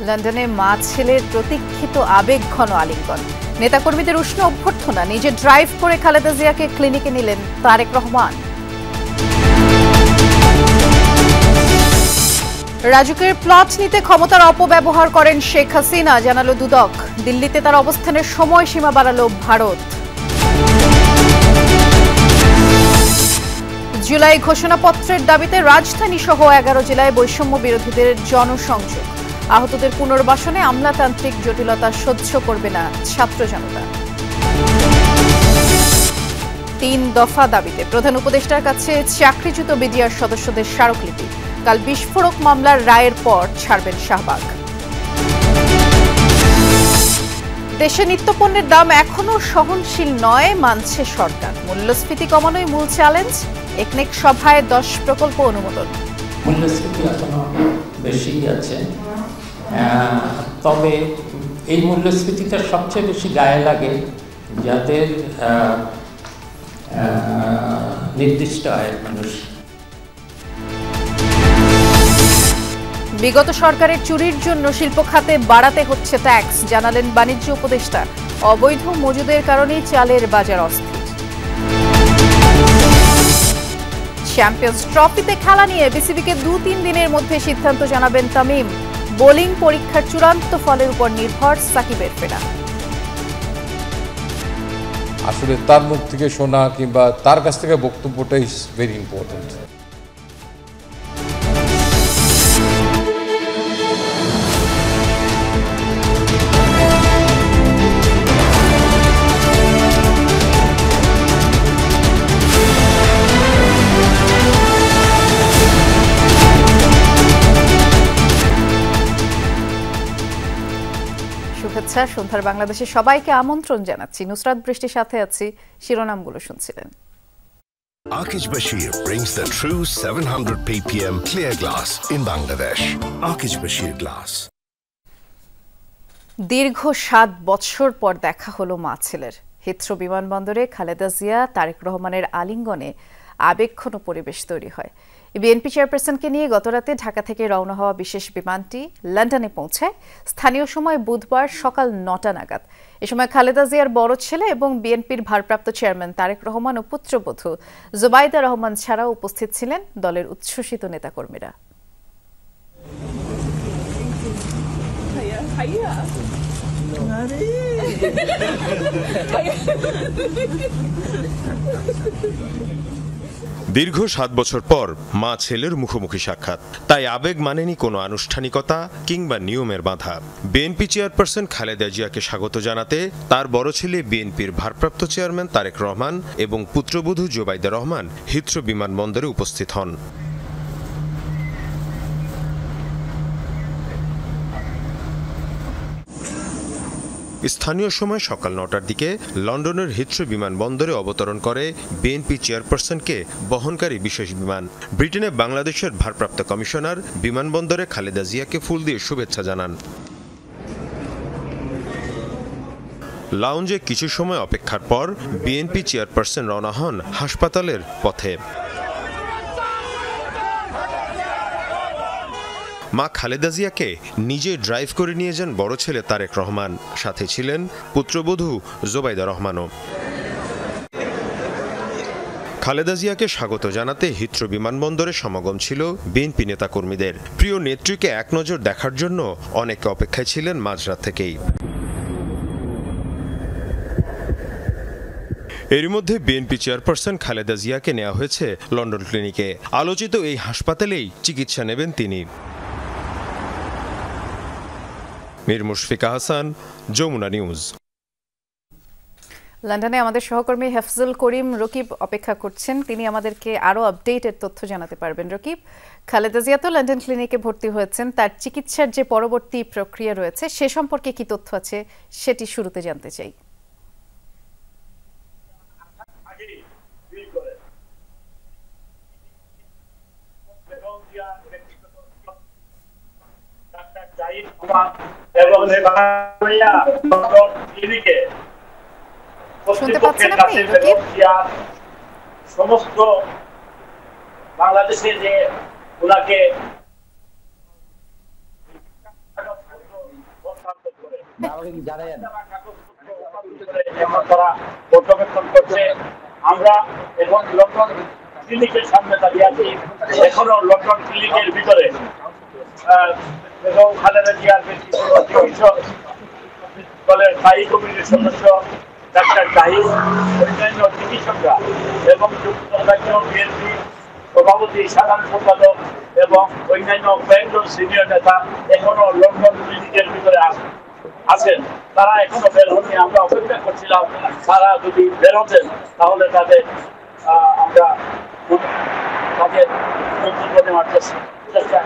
লন্ডনে মা ছেলের প্রতীক্ষিত আবেগঘন আলিঙ্গন, নেতাকর্মীদের উষ্ণ অভ্যর্থনা, নিজে ড্রাইভ করে খালেদা জিয়াকে ক্লিনিকে নিলেন তারেক রহমান। রাজুকের প্লট নিতে ক্ষমতার অপব্যবহার করেন শেখ হাসিনা, জানালো দুদক। দিল্লিতে তার অবস্থানের সময়সীমা বাড়ালো ভারত। জুলাই ঘোষণাপত্রের দাবিতে রাজধানী সহ 11 জেলায় বৈষম্য বিরোধীদের জনসংযোগ। আহতদের পুনর্বাসনে আমলাতান্ত্রিক জটিলতা সহ্য করবে না ছাত্র জনতা। 3 দফা দাবিতে প্রধান উপদেষ্টার কাছে চাকরিচ্যুত বিডিআর সদস্যদের স্মারকলিপি। কাল বিস্ফোরক মামলার রায়ের পর ছাড়বেন শাহবাগ। দেশে নিত্যপণ্যের দাম এখনো সহনশীল নয়, মানছে সরকার। মূল্যস্ফীতি কমানোই মূল চ্যালেঞ্জ। একনেক সভায় 10 প্রকল্প অনুমোদন। মূল্যস্ফীতি এখনো বেশি আছে, তবে এই মূল্যস্ফীতিটা সবচেয়ে বেশি গায়ে লাগে যাদের নির্দিষ্ট আয়ের মানুষ। বিগত সরকারের চুরির জন্য শিল্প খাতে বাড়াতে হচ্ছে ট্যাক্স, জানালেন বাণিজ্য উপদেষ্টা। অবৈধ মজুদের কারণেই চালের বাজার অস্থির। চ্যাম্পিয়ন্স ট্রফিতে খেলা নিয়ে বিসিবিকে 2-3 দিনের মধ্যে সিদ্ধান্ত জানাবেন তামিম। বোলিং পরীক্ষার চূড়ান্ত ফলের উপর নির্ভর সাকিবের ফেরা। আসলে তার মুখ থেকে শোনা কিংবা তার কাছ থেকে বক্তব্যটা ইজ ভেরি ইম্পর্টেন্ট। শুভেচ্ছা। সন্ধ্যার বাংলাদেশে সবাইকে আমন্ত্রণ জানাচ্ছি। নুসরাত বৃষ্টির সাথে আছি। শিরোনামগুলো শুনছিলেন। Akish Bashir brings the true 700 ppm clear glass in Bangladesh. Akish Bashir Glass. দীর্ঘ 7 বছর পর দেখা হলো মা ছেলের। হিথ্রো বিমানবন্দরে খালেদা জিয়া তারেক রহমানের আলিঙ্গনে আবেগঘন পরিবেশ তৈরি হয়। বিএনপি চেয়ারপারসনকে নিয়ে গতরাতে ঢাকা থেকে রওনা হওয়া বিশেষ বিমানটি লন্ডনে পৌঁছায় স্থানীয় সময় বুধবার সকাল 9টা নাগাদ। এ সময় খালেদা জিয়ার বড় ছেলে এবং বিএনপির ভারপ্রাপ্ত চেয়ারম্যান তারেক রহমান ও পুত্রবধূ জুবাইদা রহমান ছাড়াও উপস্থিত ছিলেন দলের উচ্ছ্বসিত নেতাকর্মীরা। দীর্ঘ 7 বছর পর মা ছেলের মুখোমুখি সাক্ষাৎ, তাই আবেগ মানেনি কোনো আনুষ্ঠানিকতা কিংবা নিয়মের বাধা। বিএনপি চেয়ারপারসন খালেদা জিয়াকে স্বাগত জানাতে তার বড় ছেলে বিএনপির ভারপ্রাপ্ত চেয়ারম্যান তারেক রহমান এবং পুত্রবধূ জুবাইদা রহমান হিথ্রো বিমানবন্দরে উপস্থিত হন। স্থানীয় সময় সকাল 9টার দিকে লন্ডনের হিথ্রো বিমানবন্দরে অবতরণ করে বিএনপি চেয়ারপারসনকে বহনকারী বিশেষ বিমান। ব্রিটেনে বাংলাদেশের ভারপ্রাপ্ত কমিশনার বিমানবন্দরে খালেদা জিয়াকে ফুল দিয়ে শুভেচ্ছা জানান। লাউঞ্জে কিছু সময় অপেক্ষার পর বিএনপি চেয়ারপারসন রওনা হন হাসপাতালের পথে। মা খালেদা জিয়াকে নিজে ড্রাইভ করে নিয়ে যান বড় ছেলে তারেক রহমান, সাথে ছিলেন পুত্রবধূ জুবাইদা রহমানও। খালেদা জিয়াকে স্বাগত জানাতে হিথ্রো বিমানবন্দরে সমাগম ছিল বিএনপি নেতাকর্মীদের। প্রিয় নেত্রীকে এক নজর দেখার জন্য অনেকে অপেক্ষায় ছিলেন মাঝরাত থেকেই। এর মধ্যে বিএনপি চেয়ারপারসন খালেদা জিয়াকে নেওয়া হয়েছে লন্ডন ক্লিনিকে। আলোচিত এই হাসপাতালেই চিকিৎসা নেবেন তিনি। মীর মুশফিকা হাসান, যমুনা নিউজ। লন্ডনে আমাদের সহকর্মী হেফজুল করিম রকিব অপেক্ষা করছেন, তিনি আমাদেরকে আরো আপডেটের তথ্য জানাতে পারবেন। রকিব, খালেদা জিয়া তো লন্ডন ক্লিনিকে ভর্তি হয়েছেন, তার চিকিৎসার যে পরবর্তী প্রক্রিয়া রয়েছে সে সম্পর্কে কি তথ্য আছে সেটি শুরুতে জানতে চাই। শুনতে পাচ্ছেন আপনি রকিব? সমস্ত বাংলাদেশে যে ওনাকে এখন তারা পর্যবেক্ষণ করছে। আমরা এখন লন্ডন ক্লিনিকের সামনে দাঁড়িয়ে আছি। এখনো লন্ডন ক্লিনিকের ভিতরে এবং খালেদা জিয়ার দলের স্থায়ী কমিটির সদস্য ডাক্তার জাহিদ, অন্যান্য চিকিৎসকরা এবং বিএনপি সভাপতি, সাধারণ সম্পাদক এবং অন্যান্য কয়েকজন সিনিয়র নেতা এখনো লন্ডন ক্লিনিকের ভিতরে আছেন। তারা এখনো বের হননি। আমরা অপেক্ষা করছিলাম তারা যদি বের হতেন তাহলে তাদের আমরা বক্তব্য নেওয়ার চেষ্টা।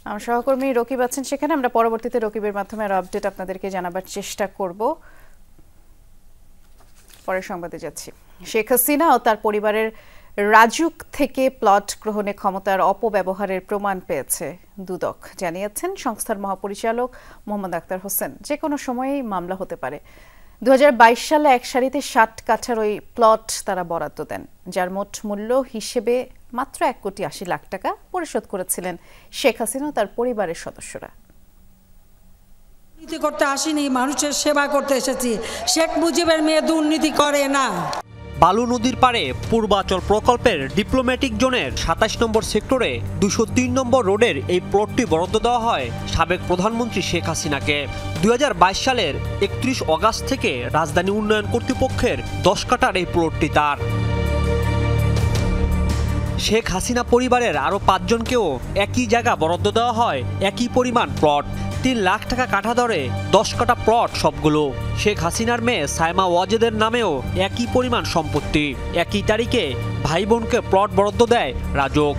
আমার সহকর্মী রকিব আছেন সেখানে, আমরা পরবর্তীতে রকিবের মাধ্যমে আরো আপডেট আপনাদেরকে জানাবার চেষ্টা করব। পরের সংবাদে যাচ্ছি। শেখ হাসিনা ও তার পরিবারের রাজুক থেকে প্লট গ্রহণে ক্ষমতার অপব্যবহারের প্রমাণ পেয়েছে দুদক, জানিয়েছেন সংস্থার মহাপরিচালক মোহাম্মদ আক্তার হোসেন। যে কোনো সময়েই মামলা হতে পারে। 2022 সালে এক সারিতে 60 কাঠার ওই প্লট তারা বরাদ্দ দেন, যার মোট মূল্য হিসেবে মাত্র 1,80,00,000 টাকা পরিশোধ করেছিলেন শেখ হাসিনা ও তার পরিবারের সদস্যরা। দুর্নীতি করতে আসিনি, মানুষের সেবা করতে এসেছি। শেখ মুজিবের মেয়ে দুর্নীতি করে না। বালু নদীর পাড়ে পূর্বাচল প্রকল্পের ডিপ্লোম্যাটিক জোনের 27 নম্বর সেক্টরে 203 নম্বর রোডের এই প্লটটি বরাদ্দ দেওয়া হয় সাবেক প্রধানমন্ত্রী শেখ হাসিনাকে। 2022 সালের 31 অগাস্ট থেকে রাজধানী উন্নয়ন কর্তৃপক্ষের 10 কাঠার এই প্লটটি তার। শেখ হাসিনা পরিবারের আরও 5 জনকেও একই জায়গা বরাদ্দ দেওয়া হয় একই পরিমাণ প্লট। 3 লাখ টাকা কাঠা দরে 10 কাঠা প্লট সবগুলো। শেখ হাসিনার মেয়ে সাইমা ওয়াজেদের নামেও একই পরিমাণ সম্পত্তি। একই তারিখে ভাই বোনকে প্লট বরাদ্দ দেয় রাজক।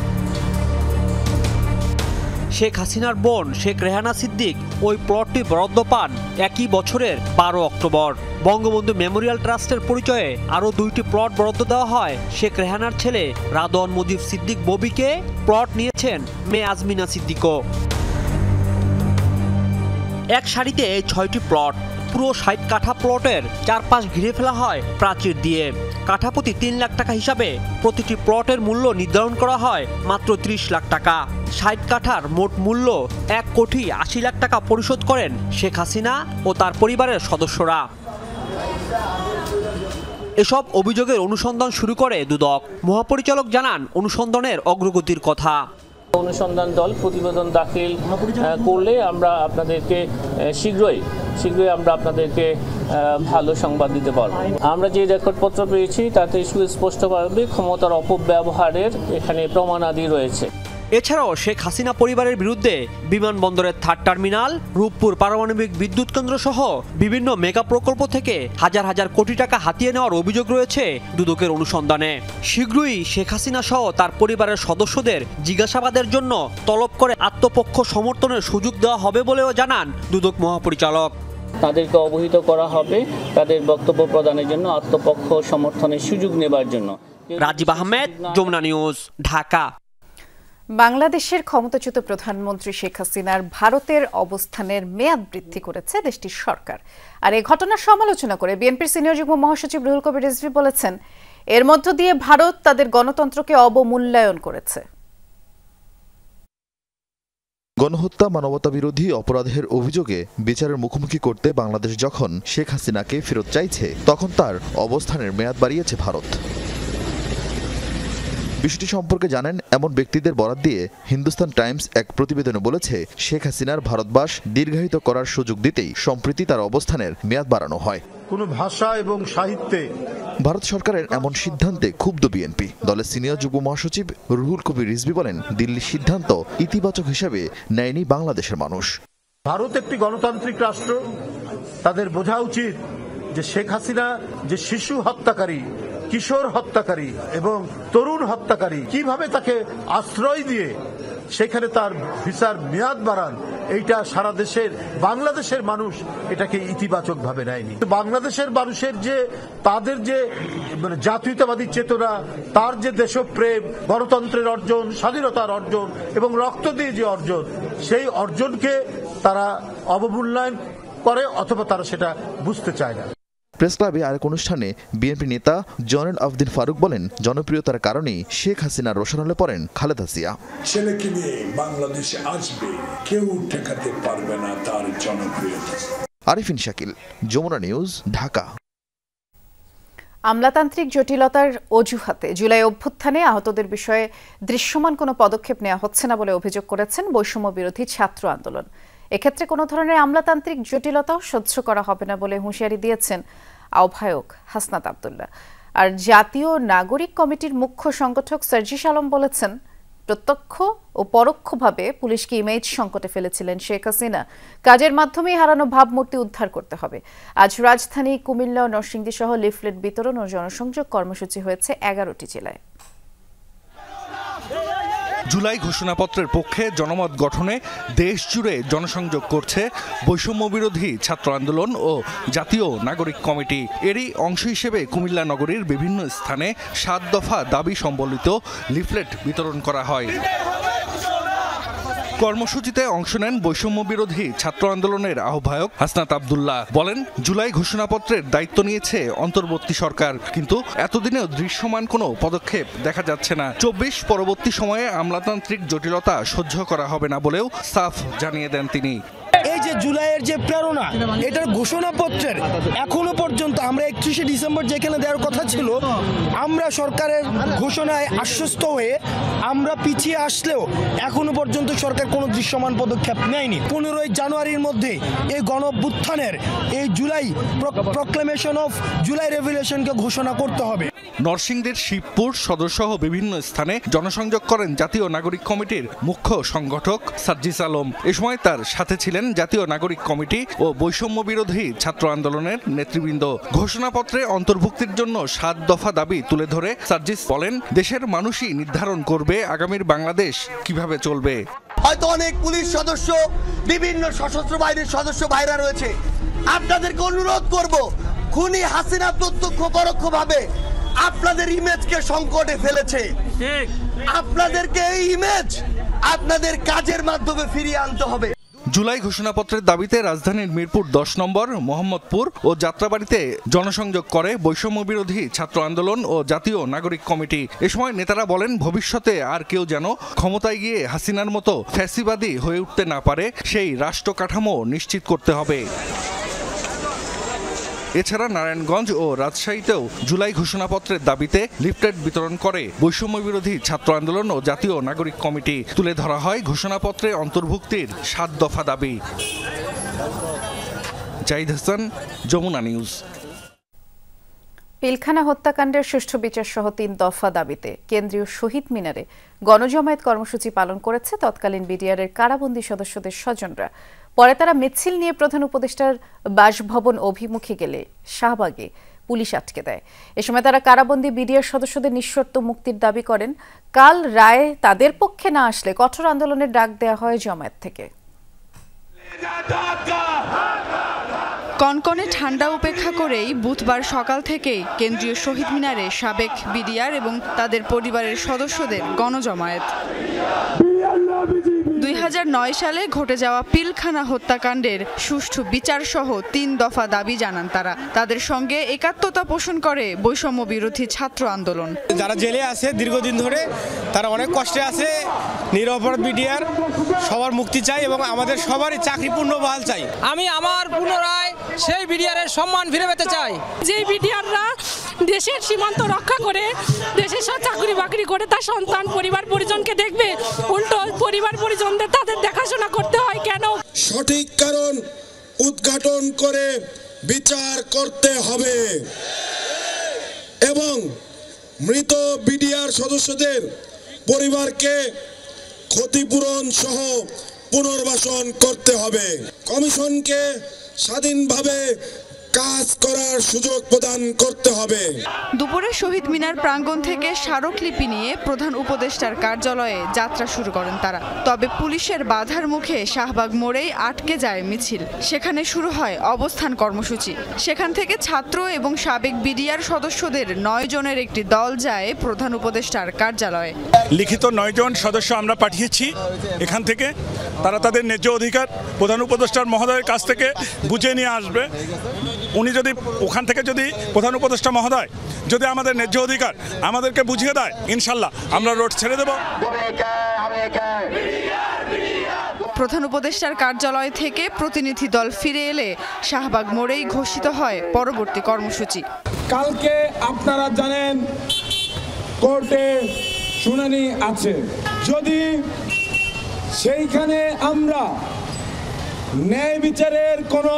শেখ হাসিনার বোন শেখ রেহানা সিদ্দিক ওই প্লটটি বরাদ্দ পান একই বছরের 12 অক্টোবর। বঙ্গবন্ধু মেমোরিয়াল ট্রাস্টের পরিচয়ে আরও 2টি প্লট বরাদ্দ দেওয়া হয় শেখ রেহানার ছেলে রাদওয়ান মুজিব সিদ্দিক ববিকে। প্লট নিয়েছেন মেয়ে আজমিনা সিদ্দিকও। এক সারিতে 6টি প্লট, পুরো 60 কাঠা প্লটের চারপাশ ঘিরে ফেলা হয় প্রাচীর দিয়ে। কাঠাপ্রতি 3 লাখ টাকা হিসাবে প্রতিটি প্লটের মূল্য নির্ধারণ করা হয় মাত্র 30 লাখ টাকা। 60 কাঠার মোট মূল্য 1,80,00,000 টাকা পরিশোধ করেন শেখ হাসিনা ও তার পরিবারের সদস্যরা। এসব অভিযোগের অনুসন্ধান শুরু করে দুদক। মহাপরিচালক জানান অনুসন্ধানের অগ্রগতির কথা। অনুসন্ধান দল প্রতিবেদন দাখিল করলে আমরা আপনাদেরকে শীঘ্রই আমরা আপনাদেরকে ভালো সংবাদ দিতে পারব। আমরা যে রেকর্ডপত্র পেয়েছি তাতে সুস্পষ্টভাবে ক্ষমতার অপব্যবহারের এখানে প্রমাণাদি রয়েছে। এছাড়াও শেখ হাসিনা পরিবারের বিরুদ্ধে বিমানবন্দরের 3rd টার্মিনাল, রূপপুর পারমাণবিক বিদ্যুৎ কেন্দ্র সহ বিভিন্ন মেগা প্রকল্প থেকে হাজার হাজার কোটি টাকা হাতিয়ে নেওয়ার অভিযোগ রয়েছে দুদকের অনুসন্ধানে। শীঘ্রই শেখ হাসিনা সহ তার পরিবারের সদস্যদের জিজ্ঞাসাবাদের জন্য তলব করে আত্মপক্ষ সমর্থনের সুযোগ দেওয়া হবে বলেও জানান দুদক মহাপরিচালক। তাদেরকে অবহিত করা হবে তাদের বক্তব্য প্রদানের জন্য, আত্মপক্ষ সমর্থনের সুযোগ নেবার জন্য। রাজীব আহমেদ, যমুনা নিউজ, ঢাকা। বাংলাদেশের ক্ষমতাচ্যুত প্রধানমন্ত্রী শেখ হাসিনার ভারতের অবস্থানের মেয়াদ বৃদ্ধি করেছে দেশটির সরকার। আর এই ঘটনার সমালোচনা করে বিএনপির সিনিয়র যুগ্ম মহাসচিব রুহুল কবির রিজভী বলেছেন, এর মধ্য দিয়ে ভারত তাদের গণতন্ত্রকে অবমূল্যায়ন করেছে। গণহত্যা, মানবতা বিরোধী অপরাধের অভিযোগে বিচারের মুখোমুখি করতে বাংলাদেশ যখন শেখ হাসিনাকে ফেরত চাইছে, তখন তার অবস্থানের মেয়াদ বাড়িয়েছে ভারত। বিষয়টি সম্পর্কে জানেন এমন ব্যক্তিদের বরাত দিয়ে হিন্দুস্তান টাইমস এক প্রতিবেদনে বলেছে, শেখ হাসিনার ভারতবাস দীর্ঘায়িত করার সুযোগ দিতেই সম্প্রতি তার অবস্থানের মেয়াদ বাড়ানো হয়। কোন ভাষা এবং সাহিত্যে ভারত সরকারের এমন সিদ্ধান্তে ক্ষুব্ধ বিএনপি। দলের সিনিয়র যুগ্ম মহাসচিব রুহুল কবির রিজভী বলেন, দিল্লির সিদ্ধান্ত ইতিবাচক হিসেবে নেয়নি বাংলাদেশের মানুষ। ভারত একটি গণতান্ত্রিক রাষ্ট্র, তাদের বোঝা উচিত যে শেখ হাসিনা যে শিশু হত্যাকারী, কিশোর হত্যাকারী এবং তরুণ হত্যাকারী, কিভাবে তাকে আশ্রয় দিয়ে সেখানে তার ভিসার মেয়াদ বাড়ান, এইটা সারা দেশের বাংলাদেশের মানুষ এটাকে ইতিবাচক ভাবে নেয়নি। বাংলাদেশের মানুষের যে তাদের যে জাতীয়তাবাদী চেতনা, তার যে দেশপ্রেম, গণতন্ত্রের অর্জন, স্বাধীনতার অর্জন এবং রক্ত দিয়ে যে অর্জন, সেই অর্জনকে তারা অবমূল্যায়ন করে অথবা তারা সেটা বুঝতে চায় না। প্রেস ক্লাবে আরেক অনুষ্ঠানে বিএনপি নেতা জয়নুল আবেদিন ফারুক বলেন, জনপ্রিয়তার কারণেই শেখ হাসিনার রোশানলে পড়েন খালেদা জিয়া। ছেলেকে নিয়ে বাংলাদেশে আসবে, কেউ ঠেকাতে পারবে না তার জনপ্রিয়তা। আরিফিন শাকিল, যমুনা নিউজ, ঢাকা। আমলাতান্ত্রিক জটিলতার অজুহাতে জুলাই অভ্যুত্থানে আহতদের বিষয়ে দৃশ্যমান কোনো পদক্ষেপ নেওয়া হচ্ছে না বলে অভিযোগ করেছেন বৈষম্য বিরোধী ছাত্র আন্দোলন। এক্ষেত্রে কোনো ধরনের আমলাতান্ত্রিক জটিলতাও সহ্য করা হবে না বলে হুঁশিয়ারি দিয়েছেন আহ্বায়ক হাসনাত আব্দুল্লাহ। আর জাতীয় নাগরিক কমিটির মুখ্য সংগঠক সার্জিস আলম বলেছেন, প্রত্যক্ষ ও পরোক্ষভাবে পুলিশকে ইমেজ সংকটে ফেলেছিলেন শেখ হাসিনা। কাজের মাধ্যমেই হারানো ভাবমূর্তি উদ্ধার করতে হবে। আজ রাজধানী, কুমিল্লা ও নরসিংদী সহ লিফলেট বিতরণ ও জনসংযোগ কর্মসূচি হয়েছে 11টি জেলায়। জুলাই ঘোষণাপত্রের পক্ষে জনমত গঠনে দেশ জুড়ে জনসংযোগ করছে বৈষম্য বিরোধী ছাত্র আন্দোলন ও জাতীয় নাগরিক কমিটি। এরই অংশ হিসেবে কুমিল্লা নগরীর বিভিন্ন স্থানে 7 দফা দাবি সম্বলিত লিফলেট বিতরণ করা হয়। কর্মসূচিতে অংশ নেন বৈষম্য বিরোধী ছাত্র আন্দোলনের আহ্বায়ক হাসনাত আব্দুল্লাহ। বলেন, জুলাই ঘোষণাপত্রের দায়িত্ব নিয়েছে অন্তর্বর্তী সরকার, কিন্তু এতদিনেও দৃশ্যমান কোনো পদক্ষেপ দেখা যাচ্ছে না। 24 পরবর্তী সময়ে আমলাতান্ত্রিক জটিলতা সহ্য করা হবে না বলেও সাফ জানিয়ে দেন তিনি। এই যে জুলাইয়ের যে প্রেরণা, এটার ঘোষণাপত্রের এখনো পর্যন্ত আমরা 31শে ডিসেম্বর যেখানে দেওয়ার কথা ছিল, আমরা সরকারের ঘোষণায় আশ্বস্ত হয়ে আমরা পিছিয়ে আসলেও এখনো পর্যন্ত সরকার কোনো দৃশ্যমান পদক্ষেপ নেয়নি। 15ই জানুয়ারির মধ্যে এই গণঅভ্যুত্থানের এই জুলাই প্রক্লেমেশন অফ জুলাই রেভলিউশনকে ঘোষণা করতে হবে। নরসিংদীর শিবপুর সদরসহ বিভিন্ন স্থানে জনসংযোগ করেন জাতীয় নাগরিক কমিটির মুখ্য সংগঠক সার্জিস আলম। এ সময় তার সাথে ছিলেন জাতীয় নাগরিক কমিটি ও বৈষম্য বিরোধী ছাত্র আন্দোলনের নেতৃবৃন্দ। ঘোষণাপত্রে অন্তর্ভুক্তির জন্য 7 দফা দাবি তুলে ধরে সার্জিস বলেন, দেশের মানুষই নির্ধারণ করবে আগামীর বাংলাদেশ কিভাবে চলবে। হয়তো অনেক পুলিশ সদস্য, বিভিন্ন সশস্ত্র বাহিনীর সদস্য ভাইরা রয়েছে, আপনাদেরকে অনুরোধ করব, খুনি হাসিনা প্রত্যক্ষ পরোক্ষভাবে আপনাদের ইমেজকে সংকটে ফেলেছে। আপনাদেরকে এই ইমেজ আপনাদের কাজের মাধ্যমে ফিরিয়ে আনতে হবে। জুলাই ঘোষণাপত্রের দাবিতে রাজধানীর মিরপুর 10 নম্বর, মোহাম্মদপুর ও যাত্রাবাড়িতে জনসংযোগ করে বৈষম্য বিরোধী ছাত্র আন্দোলন ও জাতীয় নাগরিক কমিটি। এ সময় নেতারা বলেন, ভবিষ্যতে আর কেউ যেন ক্ষমতায় গিয়ে হাসিনার মতো ফ্যাসিবাদী হয়ে উঠতে না পারে, সেই রাষ্ট্র কাঠামো নিশ্চিত করতে হবে। এছাড়া নারায়ণগঞ্জ ও রাজশাহীতেও জুলাই ঘোষণাপত্রের দাবিতে লিফলেট বিতরণ করে বৈষম্য বিরোধী ছাত্র আন্দোলন ও জাতীয় নাগরিক কমিটি। তুলে ধরা হয় ঘোষণাপত্রে অন্তর্ভুক্তির 7 দফা দাবি। জাহিদ হাসান, যমুনা নিউজ। পিলখানা হত্যাকাণ্ডের সুষ্ঠু বিচার সহ 3 দফা দাবিতে কেন্দ্রীয় শহীদ মিনারে গণজমায়েত কর্মসূচি পালন করেছে তৎকালীন বিডিআরের কারাবন্দী সদস্যদের স্বজনরা। পরে তারা মিছিল নিয়ে প্রধান উপদেষ্টার বাসভবন অভিমুখে গেলে শাহবাগে পুলিশ আটকে দেয়। এ সময় তারা কারাবন্দী বিডিআর সদস্যদের নিঃশর্ত মুক্তির দাবি করেন। কাল রায় তাদের পক্ষে না আসলে কঠোর আন্দোলনের ডাক দেওয়া হয় জামায়াত থেকে। কনকনে ঠান্ডা উপেক্ষা করেই বুধবার সকাল থেকেই কেন্দ্রীয় শহীদ মিনারে সাবেক বিডিআর এবং তাদের পরিবারের সদস্যদের গণজমায়েত। 2009 সালে ঘটে যাওয়া পিলখানা হত্যাকাণ্ডের সুষ্ঠু বিচার সহ 3 দফা দাবি জানান তারা। তাদের সঙ্গে একাত্মতা পোষণ করে বৈষম্য বিরোধী ছাত্র আন্দোলন। যারা জেলে আছে দীর্ঘদিন ধরে, তারা অনেক কষ্টে আছে, নিরপরাধ বিডিআর সবার মুক্তি চাই এবং আমাদের সবারই চাকরি পুনর্বহাল চাই। আমি আমার পুনরায় সেই বিডিআরের সম্মান ফিরে পেতে চাই। যে বিডিআররা দেশের সীমান্ত রক্ষা করে দেশের সাথে চাকরি বাকরি করে তার সন্তান পরিবার পরিজনকে দেখবে, উল্টো পরিবার পরিজনদের তাদের দেখাশোনা করতে হয় কেন? সঠিক কারণ উদ্ঘাটন করে বিচার করতে হবে এবং মৃত বিডিআর সদস্যদের পরিবারকে ক্ষতিপূরণ সহ পুনর্বাসন করতে হবে। কমিশনকে স্বাধীনভাবে কাজ করার সুযোগ প্রদান করতে হবে। দুপুরে শহীদ মিনার প্রাঙ্গণ থেকে স্মারকলিপি নিয়ে প্রধান উপদেষ্টার কার্যালয়ে যাত্রা শুরু করেন তারা। তবে পুলিশের বাধার মুখে শাহবাগ মোড়েই আটকে যায় মিছিল। সেখানে শুরু হয় অবস্থান কর্মসূচি। সেখান থেকে ছাত্র এবং সাবেক বিডিআর সদস্যদের 9 জনের একটি দল যায় প্রধান উপদেষ্টার কার্যালয়ে। লিখিত 9 জন সদস্য আমরা পাঠিয়েছি এখান থেকে। তারা তাদের ন্যায্য অধিকার প্রধান উপদেষ্টার মহোদয়ের কাছ থেকে বুঝে নিয়ে আসবে। উনি যদি ওখান থেকে যদি প্রধান উপদেষ্টা মহোদয় যদি আমাদের ন্যায্য অধিকার আমাদেরকে বুঝিয়ে দেয়, ইনশাল্লাহ আমরা রোড ছেড়ে দেব। প্রধান উপদেষ্টার কার্যালয় থেকে প্রতিনিধি দল ফিরে এলে শাহবাগ মোড়েই ঘোষিত হয় পরবর্তী কর্মসূচি। কালকে আপনারা জানেন কোর্টে শুনানি আছে, যদি সেইখানে আমরা ন্যায় বিচারের কোনো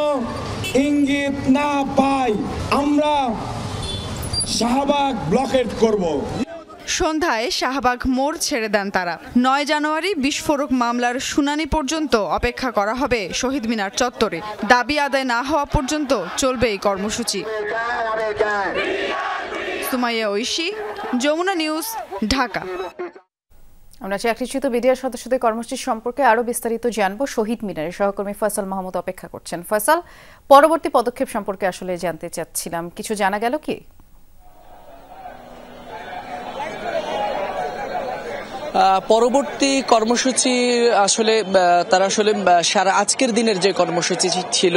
ইঙ্গিত না পাই, আমরা শাহবাগ ব্লকেট করব। সন্ধ্যায় শাহবাগ মোড় ছেড়ে দেন তারা। 9 জানুয়ারি বিস্ফোরক মামলার শুনানি পর্যন্ত অপেক্ষা করা হবে শহীদ মিনার চত্বরে। দাবি আদায় না হওয়া পর্যন্ত চলবে এই কর্মসূচি। সুমাইয়া ঐশী, যমুনা নিউজ, ঢাকা। আমরা চাকরিচ্যুত বিডিআর সদস্যদের কর্মসূচি সম্পর্কে আরো বিস্তারিত জানবো। শহীদ মিনারের সহকর্মী ফয়সাল মাহমুদ অপেক্ষা করছেন। ফয়সাল, পরবর্তী পদক্ষেপ সম্পর্কে আসলে জানতে চাচ্ছিলাম, কিছু জানা গেল কি? পরবর্তী কর্মসূচি আসলে তারা আসলে সারা আজকের দিনের যে কর্মসূচি ছিল,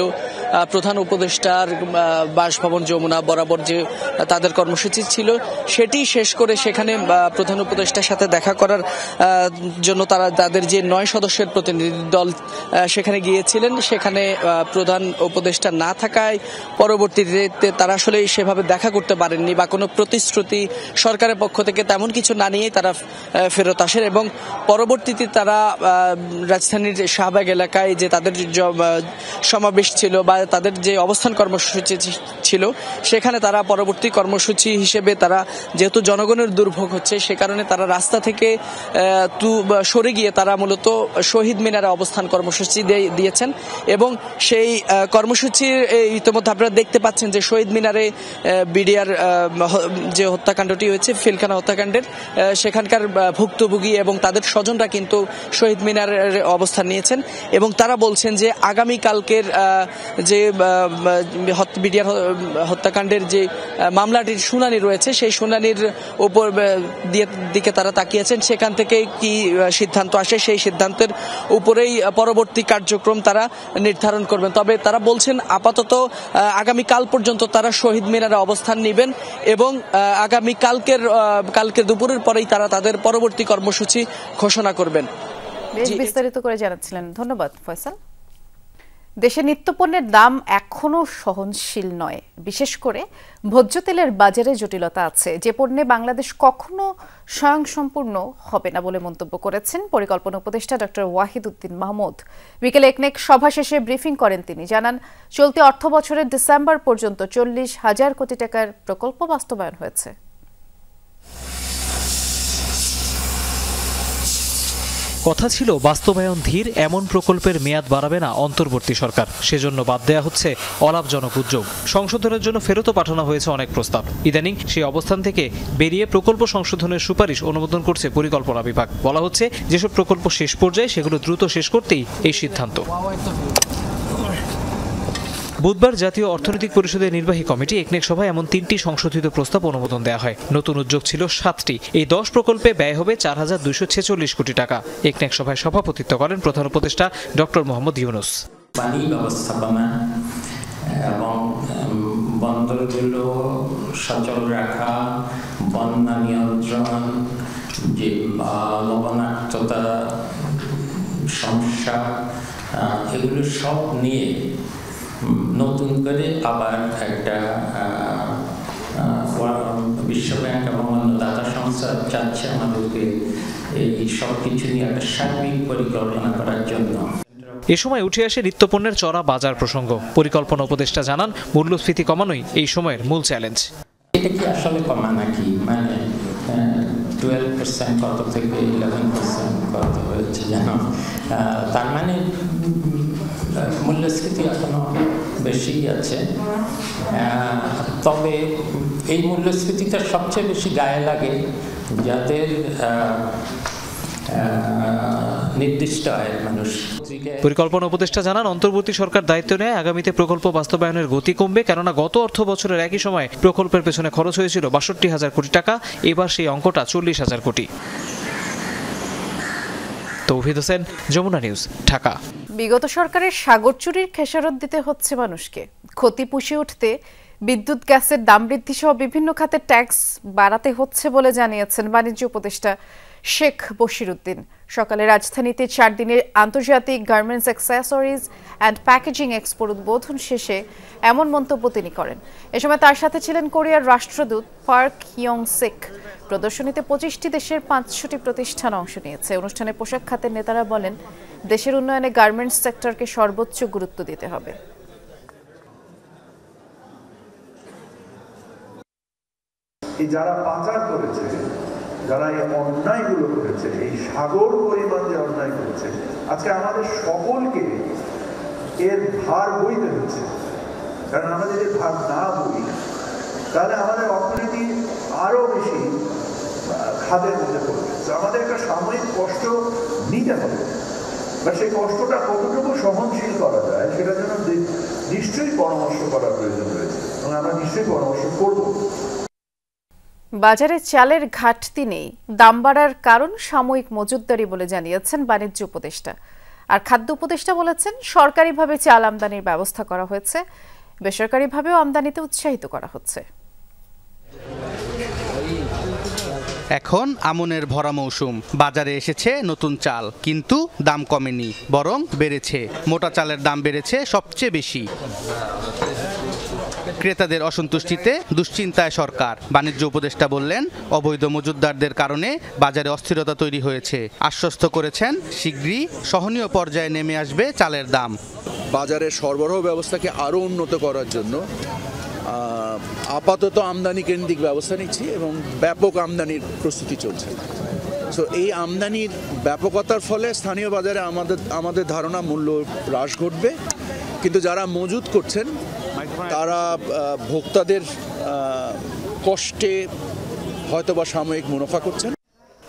প্রধান উপদেষ্টার বাসভবন যমুনা বরাবর যে তাদের কর্মসূচি ছিল সেটি শেষ করে সেখানে প্রধান উপদেষ্টার সাথে দেখা করার জন্য তারা তাদের যে 9 সদস্যের প্রতিনিধি দল সেখানে গিয়েছিলেন। সেখানে প্রধান উপদেষ্টা না থাকায় পরবর্তীতে তারা আসলে সেভাবে দেখা করতে পারেননি বা কোনো প্রতিশ্রুতি সরকারের পক্ষ থেকে তেমন কিছু না নিয়েই তারা ফেরত আসেন এবং পরবর্তীতে তারা রাজধানীর শাহবাগ এলাকায় যে তাদের সমাবেশ ছিল বা তাদের যে অবস্থান কর্মসূচি ছিল সেখানে তারা পরবর্তী কর্মসূচি হিসেবে তারা যেহেতু জনগণের দুর্ভোগ হচ্ছে সে কারণে তারা রাস্তা থেকে সরে গিয়ে তারা মূলত শহীদ মিনারে অবস্থান কর্মসূচি দিয়েছেন এবং সেই কর্মসূচির ইতিমধ্যে আপনারা দেখতে পাচ্ছেন যে শহীদ মিনারে বিডিআর যে হত্যাকাণ্ডটি হয়েছে ফিলখানা হত্যাকাণ্ডের সেখানকার ভুক্তভোগী এবং তাদের স্বজনরা কিন্তু শহীদ মিনারের অবস্থান নিয়েছেন এবং তারা বলছেন যে আগামীকালকের যে বিডিআর হত্যাকাণ্ডের যে মামলাটির শুনানি রয়েছে সেই শুনানির উপর দিকে তারা তাকিয়েছেন। সেখান থেকে কি সিদ্ধান্ত আসে সেই সিদ্ধান্তের উপরেই পরবর্তী কার্যক্রম তারা নির্ধারণ করবেন। তবে তারা বলছেন আপাতত আগামীকাল পর্যন্ত তারা শহীদ মিনারে অবস্থান নেবেন এবং কালকে দুপুরের পরেই তারা তাদের পরবর্তী কর্মসূচি ঘোষণা করবেন। বেশ বিস্তারিত করে জানাচ্ছিলেন, ধন্যবাদ ফয়সাল। দেশে নিত্যপণ্যের দাম এখনো সহনশীল নয়, বিশেষ করে ভোজ্য তেলের বাজারে জটিলতা আছে, যে পণ্যে বাংলাদেশ কখনো স্বয়ংসম্পূর্ণ হবে না বলে মন্তব্য করেছেন পরিকল্পনা উপদেষ্টা ডক্টর ওয়াহিদ উদ্দিন মাহমুদ। বিকেলে একনেক সভা শেষে ব্রিফিং করেন তিনি। জানান, চলতি অর্থ বছরের ডিসেম্বর পর্যন্ত 40,000 কোটি টাকার প্রকল্প বাস্তবায়ন হয়েছে। কথা ছিল বাস্তবায়ন ধীর, এমন প্রকল্পের মেয়াদ বাড়াবে না অন্তর্বর্তী সরকার, সেজন্য বাদ দেয়া হচ্ছে অলাভজনক উদ্যোগ। সংশোধনের জন্য ফেরতও পাঠানো হয়েছে অনেক প্রস্তাব। ইদানিং সেই অবস্থান থেকে বেরিয়ে প্রকল্প সংশোধনের সুপারিশ অনুমোদন করছে পরিকল্পনা বিভাগ। বলা হচ্ছে যেসব প্রকল্প শেষ পর্যায়ে সেগুলো দ্রুত শেষ করতেই এই সিদ্ধান্ত। বুধবার জাতীয় অর্থনৈতিক পরিষদের নির্বাহী কমিটি একনেক সভায় এমন 3টি সংশোধিত প্রস্তাব অনুমোদন দেওয়া হয়। নতুন উদ্যোগ ছিল 7টি। এই 10 প্রকল্পে ব্যয় হবে 4,246 কোটি টাকা। একনেক সভায় সভাপতিত্ব করেন প্রধান উপদেষ্টা ডক্টর মোহাম্মদ ইউনূস। পানি ব্যবস্থাপনা এবং বন্দরগুলো সচল রাখা, বন্যা নিয়ন্ত্রণ, যে লবণাক্ততা সমস্যা, এগুলো সব নিয়ে নতুন করে আবার একটা বিশ্বব্যাংক এবং অন্য দাতা সংস্থা চাচ্ছে আমাদেরকে এই সব কিছু নিয়ে একটা সার্বিক পরিকল্পনা করার জন্য। এ সময় উঠে আসে নিত্যপণ্যের চড়া বাজার প্রসঙ্গ। পরিকল্পনা উপদেষ্টা জানান, মূল্যস্ফীতি কমানোই এই সময়ের মূল চ্যালেঞ্জ। এটা কি আসলে কমা নাকি, মানে 12% কত থেকে 11% কত হয়েছে যেন, তার মানে মূল্যস্ফীতি এখনো বেশি আছে। তবে এই মূল্যস্ফীতিটা সবচেয়ে বেশি গায়ে লাগে যাদের নির্দিষ্ট আয়ের মানুষ। পরিকল্পনা উপদেষ্টা জানান, অন্তর্বর্তী সরকার দায়িত্ব নেয় আগামীতে প্রকল্প বাস্তবায়নের গতি কমবে, কেননা গত অর্থ বছরের একই সময় প্রকল্পের পেছনে খরচ হয়েছিল 62,000 কোটি টাকা। এবার সেই অঙ্কটা 40,000 কোটি। তৌহিদ হোসেন, যমুনা নিউজ, ঢাকা। বিগত সরকারের সাগর চুরির খেসারত দিতে হচ্ছে মানুষকে। ক্ষতি পুষিয়ে উঠতে বিদ্যুৎ গ্যাসের দাম বৃদ্ধি সহ বিভিন্ন খাতে ট্যাক্স বাড়াতে হচ্ছে বলে জানিয়েছেন বাণিজ্য উপদেষ্টা শেখ বশিরউদ্দিন। সকালে রাজধানীতে 4 দিনের আন্তর্জাতিক গার্মেন্টস অ্যাক্সেসরিজ অ্যান্ড প্যাকেজিং এক্সপোর উদ্বোধন শেষে এমন মন্তব্য তিনি করেন। এ সময় তার সাথে ছিলেন কোরিয়ার রাষ্ট্রদূত পার্ক ইয়ং সিক। প্রদর্শনীতে 25টি দেশের 500টি প্রতিষ্ঠান অংশ নিয়েছে। অনুষ্ঠানে পোশাক খাতের নেতারা বলেন, দেশের উন্নয়নে গার্মেন্টস সেক্টরকে সর্বোচ্চ গুরুত্ব দিতে হবে। যারা পাচার করেছে, যারা এই অন্যায়গুলো করেছে, এই সাগর পরিমাণ যে অন্যায় করেছে, আজকে আমাদের সকলকে এর ভার বইতে হচ্ছে। কারণ আমরা যদি ভার না বই, তাহলে আমাদের অর্থনীতি আরো বেশি খাদের মধ্যে পড়বে। তো আমাদের একটা সাময়িক কষ্ট নিতে হবে, বা সেই কষ্টটা কতটুকু সহনশীল করা যায় সেটার জন্য নিশ্চয়ই পরামর্শ করার প্রয়োজন রয়েছে, এবং আমরা নিশ্চয়ই পরামর্শ করব। বাজারে চালের ঘাটতি নেই, দাম বাড়ার কারণ সাময়িক মজুতদারি বলে জানিয়েছেন বাণিজ্য উপদেষ্টা। আর খাদ্য উপদেষ্টা বলেছেন, সরকারিভাবে চাল আমদানির ব্যবস্থা করা হয়েছে, বেসরকারিভাবেও আমদানিতে উৎসাহিত করা হচ্ছে। এখন আমনের ভরা মৌসুম, বাজারে এসেছে নতুন চাল, কিন্তু দাম কমেনি, বরং বেড়েছে। মোটা চালের দাম বেড়েছে সবচেয়ে বেশি। ক্রেতাদের অসন্তুষ্টিতে দুশ্চিন্তায় সরকার। বাণিজ্য উপদেষ্টা বললেন, অবৈধ মজুতদারদের কারণে বাজারে অস্থিরতা তৈরি হয়েছে। আশ্বস্ত করেছেন, শীঘ্রই সহনীয় পর্যায়ে নেমে আসবে চালের দাম। বাজারের সরবরাহ ব্যবস্থাকে আরও উন্নত করার জন্য আপাতত আমদানি কেন্দ্রিক ব্যবস্থা নিচ্ছি এবং ব্যাপক আমদানির প্রস্তুতি চলছে। সো এই আমদানির ব্যাপকতার ফলে স্থানীয় বাজারে আমাদের ধারণা মূল্য হ্রাস ঘটবে, কিন্তু যারা মজুত করছেন তারা ভোক্তাদের কষ্টে হয়তোবা সাময়িক মুনাফা করছেন।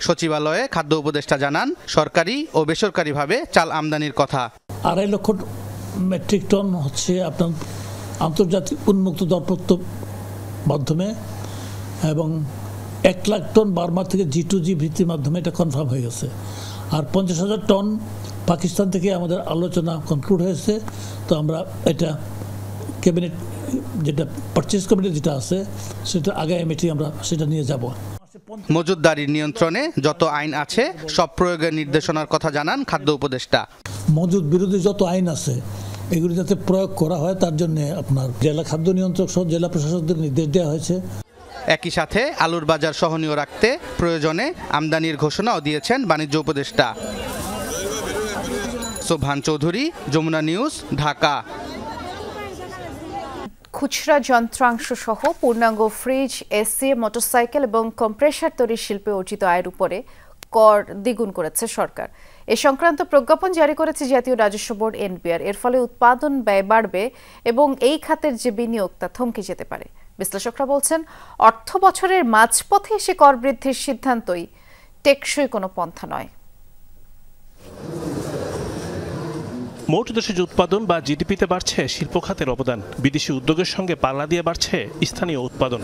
সচিবালয়ে খাদ্য উপদেষ্টা জানান, সরকারি ও বেসরকারিভাবে চাল আমদানির কথা। 2.5 লক্ষ মেট্রিক টন হচ্ছে আপনার আন্তর্জাতিক উন্মুক্ত দরপত্র মাধ্যমে, এবং 1 লাখ টন বার্মা থেকে G2G ভিত্তির মাধ্যমে এটা কনফার্ম হয়ে গেছে। আর 50,000 টন পাকিস্তান থেকে আমাদের আলোচনা কনক্লুড হয়েছে। তো আমরা এটা ক্যাবিনেট যেটা পারচেজ কমিটি যেটা আছে সেটা আগামী মিটিং আমরা সেটা নিয়ে যাব। মজুতদারির নিয়ন্ত্রণে যত আইন আছে সব প্রয়োগের নির্দেশনার কথা জানান খাদ্য উপদেষ্টা। মজুত বিরোধী যত আইন আছে এগুলি যাতে প্রয়োগ করা হয় তার জন্য আপনার জেলা খাদ্য নিয়ন্ত্রক সহ জেলা প্রশাসকদের নির্দেশ দেওয়া হয়েছে। একই সাথে আলুর বাজার সহনীয় রাখতে প্রয়োজনে আমদানির ঘোষণাও দিয়েছেন বাণিজ্য উপদেষ্টা। সোভান চৌধুরী, যমুনা নিউজ, ঢাকা। খুচরা যন্ত্রাংশ সহ পূর্ণাঙ্গ ফ্রিজ, এসি, মোটরসাইকেল এবং কম্প্রেসার তৈরির শিল্পে অর্জিত আয়ের উপরে কর দ্বিগুণ করেছে সরকার। এ সংক্রান্ত প্রজ্ঞাপন জারি করেছে জাতীয় রাজস্ব বোর্ড এনবিআর। এর ফলে উৎপাদন ব্যয় বাড়বে এবং এই খাতের যে বিনিয়োগ তা থমকে যেতে পারে। বিশ্লেষকরা বলছেন, অর্থ বছরের মাঝপথে এসে কর বৃদ্ধির সিদ্ধান্তই টেকসই কোনো পন্থা নয়। মোট দেশজ উৎপাদন বা জিডিপিতে বাড়ছে শিল্প খাতের অবদান, বিদেশি উদ্যোগের সঙ্গে পাল্লা দিয়ে বাড়ছে স্থানীয় উৎপাদন।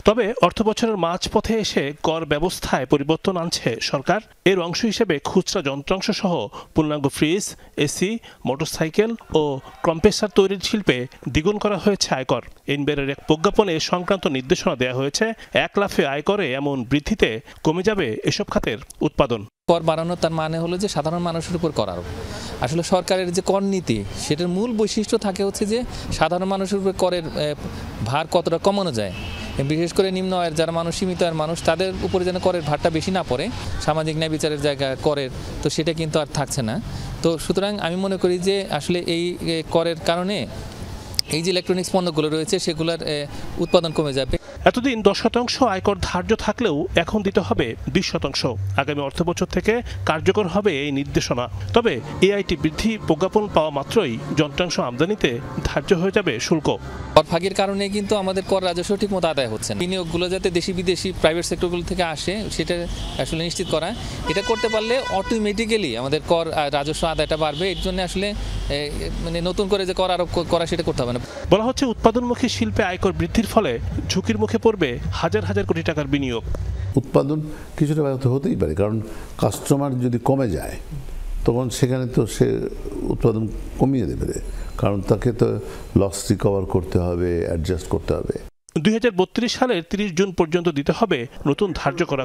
তবে অর্থ বছরের মাঝপথে এসে কর ব্যবস্থায় পরিবর্তন আনছে সরকার। এর অংশ হিসেবে খুচরা যন্ত্রাংশ সহ পূর্ণাঙ্গ ফ্রিজ, এসি, মোটরসাইকেল ও কম্প্রেসার তৈরির শিল্পে দ্বিগুণ করা হয়েছে আয়কর। এনবিআরের এক প্রজ্ঞাপনে সংক্রান্ত নির্দেশনা দেওয়া হয়েছে। 1 লাফে আয়করে এমন বৃদ্ধিতে কমে যাবে এসব খাতের উৎপাদন। কর বাড়ানো তার মানে হলো যে সাধারণ মানুষের উপর কর আরোপ। আসলে সরকারের যে কর নীতি সেটার মূল বৈশিষ্ট্য থাকে হচ্ছে যে সাধারণ মানুষের উপর করের ভার কতটা কমানো যায়। বিশেষ করে নিম্ন আয়ের যারা মানুষ, সীমিত আয়ের মানুষ, তাদের উপরে যেন করের ভারটা বেশি না পড়ে, সামাজিক ন্যায় বিচারের জায়গা করের, তো সেটা কিন্তু আর থাকছে না। তো সুতরাং আমি মনে করি যে আসলে এই করের কারণে এই যে ইলেকট্রনিক্স পণ্যগুলো রয়েছে সেগুলোর উৎপাদন কমে যাবে। এতদিন 10% আয়কর ধার্য থাকলেও এখন দিতে হবে 20%। আগামী অর্থবছর থেকে কার্যকর হবে এই নির্দেশনা। তবে এআইটি বৃদ্ধি প্রজ্ঞাপন পাওয়া মাত্রই যন্ত্রাংশ আমদানিতে ধার্য হয়ে যাবে শুল্ক। কর ফাঁকির কারণে কিন্তু আমাদের কর রাজস্ব ঠিকমতো আদায় হচ্ছে না। বিনিয়োগগুলো যাতে দেশি বিদেশি প্রাইভেট সেক্টরগুলো থেকে আসে সেটা আসলে নিশ্চিত করা। এটা করতে পারলে অটোমেটিক্যালি আমাদের কর রাজস্ব আদায়টা বাড়বে। এর জন্য আসলে মানে নতুন করে যে কর আরোপ করা সেটা করতে হবে না। বলা হচ্ছে, উৎপাদনমুখী শিল্পে আয়কর বৃদ্ধির ফলে ঝুঁকির মুখে পড়বে হাজার হাজার কোটি টাকার বিনিয়োগ। উৎপাদন কিছুটা ব্যাহত হতেই পারে, কারণ কাস্টমার যদি কমে যায় তখন সেখানে তো সে উৎপাদন কমিয়ে দেবে, কারণ তাকে তো লস রিকভার করতে হবে, অ্যাডজাস্ট করতে হবে। 2032 সালের 30 জুন পর্যন্ত দিতে হবে নতুন ধার্য করা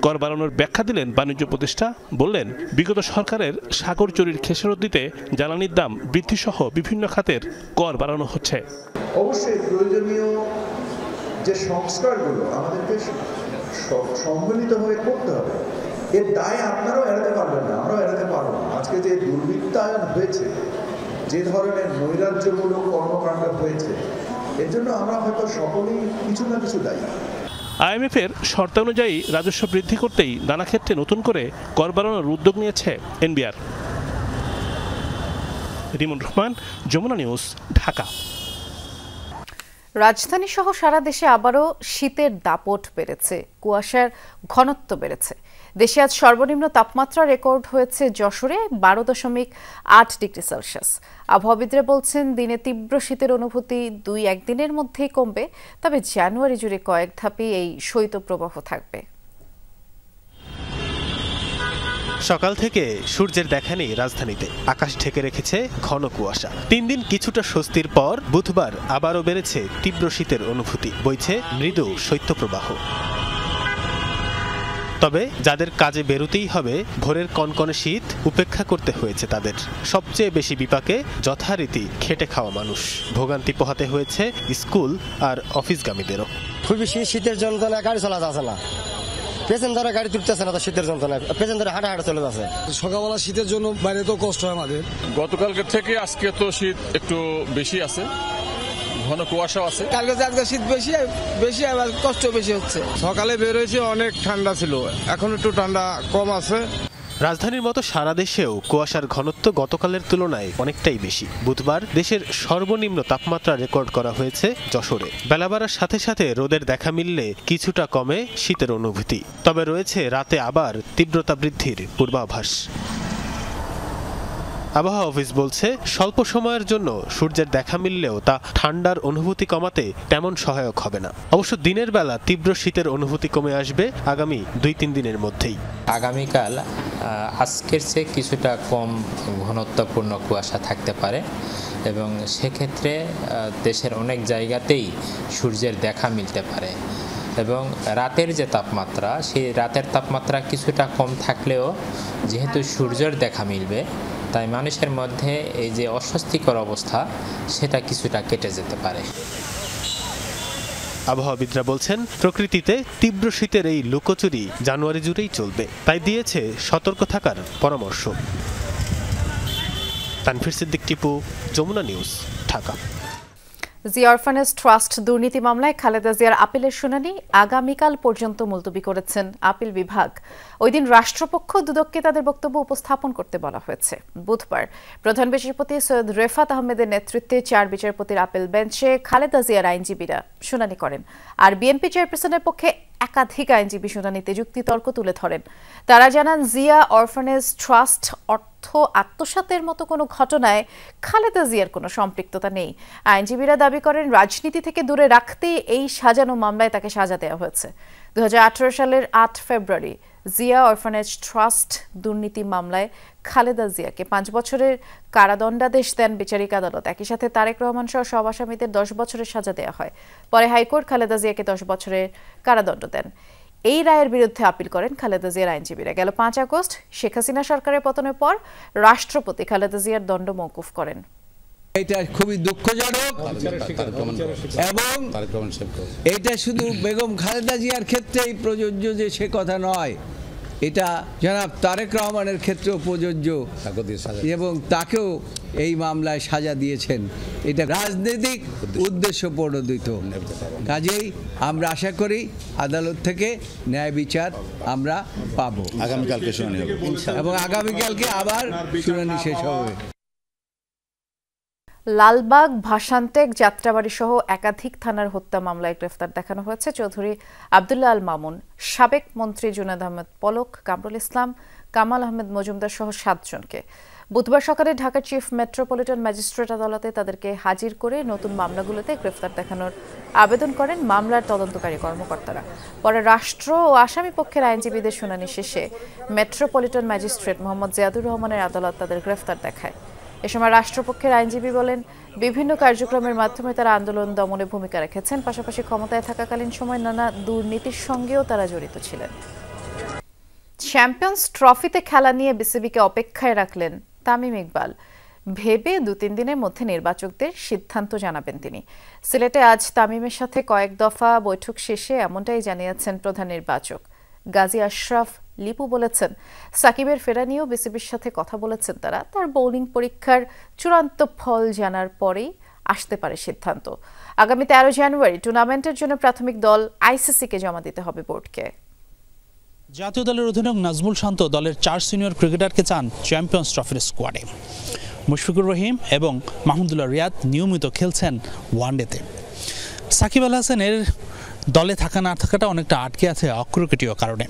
কর বাড়ানোর ব্যাখ্যা দিলেন বাণিজ্য উপদেষ্টা। বললেন, বিগত সরকারের সাগর চুরির খেসারত দিতে জ্বালানির দাম বৃদ্ধি সহ বিভিন্ন খাতের কর বাড়ানো হচ্ছে। অবশ্যই প্রয়োজনীয় যে সংস্কারগুলো আমাদেরকে সম্মিলিতভাবে করতে হবে, এর দায় আপনারাও এড়াতে পারবেন না, আমরাও এড়াতে পারবো না। আজকে যে দুর্বৃত্তায়ন হয়েছে, যে ধরনের নৈরাজ্যমূলক কর্মকাণ্ড হয়েছে, এর জন্য আমরা হয়তো সকলেই কিছু না কিছু দায়ী। IMF এর শর্তানুযায়ী রাজস্ব বৃদ্ধি করতেই নানা ক্ষেত্রে নতুন করে কর বাড়ানোর উদ্যোগ নিয়েছে NBR। রিমন রহমান, যমুনা নিউজ, ঢাকা। রাজধানী সহ সারা দেশে আবারও শীতের দাপট বেড়েছে, কুয়াশার ঘনত্ব বেড়েছে। দেশে আজ সর্বনিম্ন তাপমাত্রা রেকর্ড হয়েছে যশোরে 12.8 ডিগ্রি সেলসিয়াস। আবহাওয়াবিদরা বলছেন, দিনে তীব্র শীতের অনুভূতি 2-1 দিনের মধ্যেই কমবে, তবে জানুয়ারি জুড়ে কয়েক ধাপে এই শৈত্যপ্রবাহ থাকবে। সকাল থেকে সূর্যের দেখা নেই রাজধানীতে, আকাশ ঢেকে রেখেছে ঘন কুয়াশা। 3 দিন কিছুটা স্বস্তির পর বুধবার আবারও বেড়েছে তীব্র শীতের অনুভূতি, বইছে মৃদু শৈত্যপ্রবাহ। তবে যাদের কাজে বেরোতেই হবে, ভোরের কনকনে শীত উপেক্ষা করতে হয়েছে তাদের। সবচেয়ে বেশি বিপাকে যথারীতি খেটে খাওয়া মানুষ। ভোগান্তি পোহাতে হয়েছে স্কুল আর অফিসগামীদেরও। খুবই শীতের যন্ত্রণা, গাড়ি চলা যাচ্ছে না, পেছন ধরে গাড়ি তুলতেছে না, তো শীতের যন্ত্রণা পেছন ধরে হাঁটা হাঁটা চলে যাচ্ছে। সকালবেলা শীতের জন্য বাইরে তো কষ্ট হয় আমাদের। গতকালকে থেকে আজকে তো শীত একটু বেশি আছে, ঘন কুয়াশা আছে। কালকে আজকে শীত বেশি আবার কষ্ট বেশি হচ্ছে। সকালে বের হয়েছে, অনেক ঠান্ডা ছিল, এখন একটু ঠান্ডা কম আছে। রাজধানীর মতো সারা দেশেও কুয়াশার ঘনত্ব গতকালের তুলনায় অনেকটাই বেশি। বুধবার দেশের সর্বনিম্ন তাপমাত্রা রেকর্ড করা হয়েছে যশোরে। বেলা বাড়ার সাথে সাথে রোদের দেখা মিললে কিছুটা কমে শীতের অনুভূতি, তবে রয়েছে রাতে আবার তীব্রতা বৃদ্ধির পূর্বাভাস। আবহাওয়া অফিস বলছে, স্বল্প সময়ের জন্য সূর্যের দেখা মিললেও তা ঠান্ডার অনুভূতি কমাতে তেমন সহায়ক হবে না। অবশ্য দিনের বেলা তীব্র শীতের অনুভূতি কমে আসবে আগামী 2-3 দিনের মধ্যেই। আগামীকাল আজকের চেয়ে কিছুটা কম ঘনত্বপূর্ণ কুয়াশা থাকতে পারে এবং সেক্ষেত্রে দেশের অনেক জায়গাতেই সূর্যের দেখা মিলতে পারে এবং রাতের যে তাপমাত্রা, সেই রাতের তাপমাত্রা কিছুটা কম থাকলেও যেহেতু সূর্যের দেখা মিলবে, তাই মানুষের মধ্যে এই যে অস্বস্তিকর অবস্থা, সেটা কিছুটা কেটে যেতে পারে। আবহাওয়াবিদরা বলছেন, প্রকৃতিতে তীব্র শীতের এই লুকোচুরি জানুয়ারি জুড়েই চলবে, তাই দিয়েছে সতর্ক থাকার পরামর্শ। Tanvir Siddique, Tipu, Jamuna news, Dhaka. Zia orphanage trust দুর্নীতি মামলায় খালেদা জিয়ার আপিলের শুনানি আগামীকাল পর্যন্ত মুলতবি করেছেন আপিল বিভাগ। ওই দিন রাষ্ট্রপক্ষ দুদককে তাদের বক্তব্য উপস্থাপন করতে বলা হয়েছে। বুধবার প্রধান বিচারপতি সৈয়দ রেফাত আহমেদের নেতৃত্বে 4 বিচারপতির আপিল বেঞ্চে খালেদা জিয়ার আইনজীবীরা শুনানি করেন, আর বিএনপি চেয়ারপারসনের পক্ষে একাধিক আইনজীবী শুনানিতে যুক্তিতর্ক তুলে ধরেন। তারা জানান, জিয়া অরফানেজ ট্রাস্ট অর্থ আত্মসাতের মতো কোনো ঘটনায় খালেদা জিয়ার কোনো সম্পৃক্ততা নেই। আইনজীবীরা দাবি করেন, রাজনীতি থেকে দূরে রাখতেই এই সাজানো মামলায় তাকে সাজা দেওয়া হয়েছে। 2018 সালের 8 ফেব্রুয়ারি জিয়া অরফানেজ ট্রাস্ট দুর্নীতি মামলায় খালেদা জিয়াকে 5 বছরের কারাদণ্ডাদেশ দেন বিচারিক আদালত। একই সাথে তারেক রহমান সহ সব আসামিদের 10 বছরের সাজা দেওয়া হয়। পরে হাইকোর্ট খালেদা জিয়াকে 10 বছরের কারাদণ্ড দেন। এই রায়ের বিরুদ্ধে আপিল করেন খালেদা জিয়ার আইনজীবীরা। গেল 5 আগস্ট শেখ হাসিনা সরকারের পতনের পর রাষ্ট্রপতি খালেদা জিয়ার দণ্ড মওকুফ করেন। এটা খুবই দুঃখজনক এবং এটা শুধু বেগম খালেদা জিয়ার ক্ষেত্রেই প্রযোজ্য যে সে কথা নয়, এটা জনাব তারেক রহমানের ক্ষেত্রেও প্রযোজ্য এবং তাকেও এই মামলায় সাজা দিয়েছেন। এটা রাজনৈতিক উদ্দেশ্য প্রণোদিত। কাজেই আমরা আশা করি আদালত থেকে ন্যায় বিচার আমরা পাবো। আগামীকালকে শুনানি হবে এবং আগামীকালকে আবার শুনানি শেষ হবে। লালবাগ, ভাসানটেক, যাত্রাবাড়ি সহ একাধিক থানার হত্যা মামলায় গ্রেফতার দেখানো হয়েছে চৌধুরী আব্দুল্লাহ আল মামুন, সাবেক মন্ত্রী জুনায়েদ আহমেদ পলক, কামরুল ইসলাম, কামাল আহমেদ মজুমদার সহ 7 জনকে। বুধবার সকালে ঢাকার চিফ মেট্রোপলিটন ম্যাজিস্ট্রেট আদালতে তাদেরকে হাজির করে নতুন মামলাগুলোতে গ্রেফতার দেখানোর আবেদন করেন মামলার তদন্তকারী কর্মকর্তারা। পরে রাষ্ট্র ও আসামি পক্ষের আইনজীবীদের শুনানি শেষে মেট্রোপলিটন ম্যাজিস্ট্রেট মোহাম্মদ জিয়াদুর রহমানের আদালত তাদের গ্রেফতার দেখায়। এ সময় রাষ্ট্রপক্ষের আইনজীবী বলেন, বিভিন্ন কার্যক্রমের মাধ্যমে তারা আন্দোলন দমনে ভূমিকা রেখেছেন, পাশাপাশি ক্ষমতায় থাকাকালীন সময় নানা দুর্নীতির সঙ্গেও তারা জড়িত ছিলেন। চ্যাম্পিয়ন্স ট্রফিতে খেলা নিয়ে বিসিবিকে অপেক্ষায় রাখলেন তামিম ইকবাল। ভেবে 2-3 দিনের মধ্যে নির্বাচকদের সিদ্ধান্ত জানাবেন তিনি। সিলেটে আজ তামিমের সাথে কয়েক দফা বৈঠক শেষে এমনটাই জানিয়েছেন প্রধান নির্বাচক গাজী আশরাফ লিপু। বলেছেন, সাকিবের ফেরা নিয়েও বিসিবির সাথে কথা বলেছেন তারা। তার বোলিং পরীক্ষার চূড়ান্ত ফল জানার পরেই আসতে পারে সিদ্ধান্ত। আগামী 13 জানুয়ারি টুর্নামেন্টের জন্য প্রাথমিক দল আইসিসিকে জমা দিতে হবে বোর্ডকে। জাতীয় দলের অধিনায়ক নাজমুল শান্ত দলের 4 সিনিয়র ক্রিকেটারকে চান চ্যাম্পিয়ন্স ট্রফির স্কোয়াডে। মুশফিকুর রহিম এবং মাহমুদুল্লাহ রিয়াদ নিয়মিত খেলছেন ওয়ানডেতে। সাকিব আল হাসানের দলে থাকা না থাকাটা অনেকটা আটকে আছে অক্রিকেটীয় কারণে।